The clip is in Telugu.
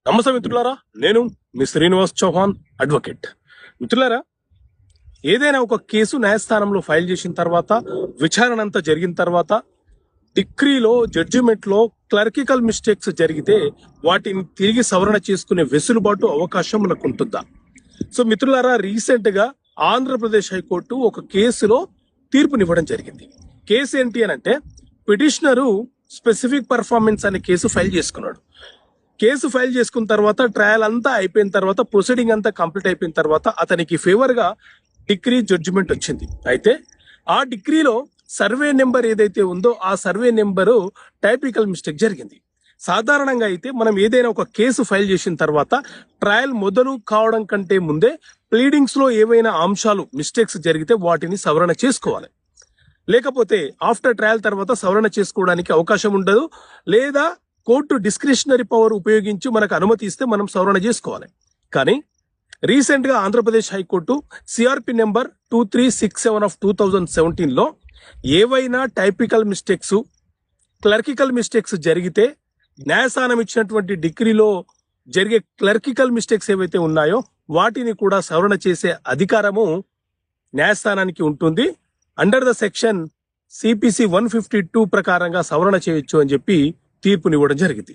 నమస్తే మిత్రులారా, నేను మీ శ్రీనివాస్ చౌహాన్ అడ్వకేట్. మిత్రులారా, ఏదైనా ఒక కేసు న్యాయస్థానంలో ఫైల్ చేసిన తర్వాత విచారణ అంతా జరిగిన తర్వాత డిగ్రీలో జడ్జిమెంట్ లో క్లర్కికల్ మిస్టేక్స్ జరిగితే వాటిని తిరిగి సవరణ చేసుకునే వెసులుబాటు అవకాశం మనకు ఉంటుందా? సో మిత్రులారా, రీసెంట్ గా ఆంధ్రప్రదేశ్ హైకోర్టు ఒక కేసులో తీర్పునివ్వడం జరిగింది. కేసు ఏంటి అని అంటే, పిటిషనరు స్పెసిఫిక్ పర్ఫార్మెన్స్ అనే కేసు ఫైల్ చేసుకున్నాడు. కేసు ఫైల్ చేసుకున్న తర్వాత ట్రయల్ అంతా అయిపోయిన తర్వాత ప్రొసీడింగ్ అంతా కంప్లీట్ అయిపోయిన తర్వాత అతనికి ఫేవర్ గా డిగ్రీ జడ్జిమెంట్ వచ్చింది. అయితే ఆ డిగ్రీలో సర్వే నెంబర్ ఏదైతే ఉందో ఆ సర్వే నెంబరు టైపికల్ మిస్టేక్ జరిగింది. సాధారణంగా అయితే మనం ఏదైనా ఒక కేసు ఫైల్ చేసిన తర్వాత ట్రయల్ మొదలు కావడం కంటే ముందే ప్లీడింగ్స్ లో ఏవైనా అంశాలు మిస్టేక్స్ జరిగితే వాటిని సవరణ చేసుకోవాలి. లేకపోతే ఆఫ్టర్ ట్రయల్ తర్వాత సవరణ చేసుకోవడానికి అవకాశం ఉండదు. లేదా కోర్టు డిస్క్రిషనరీ పవర్ ఉపయోగించి మనకు అనుమతి ఇస్తే మనం సవరణ చేసుకోవాలి. కానీ రీసెంట్ గా Andhra Pradesh high court CRP number 2367 of 2017 లో ఏవైనా టైపికల్ మిస్టేక్స్, క్లర్కికల్ మిస్టేక్స్ జరిగితే న్యాయస్థానం ఇచ్చినటువంటి డిగ్రీలో జరిగే క్లర్కికల్ మిస్టేక్స్ ఏవైతే ఉన్నాయో వాటిని కూడా సవరణ చేసే అధికారము న్యాయస్థానానికి ఉంటుంది. అండర్ ద సెక్షన్ CPC 152 ప్రకారంగా సవరణ చేయొచ్చు అని చెప్పి తీర్పునివ్వడం జరిగింది.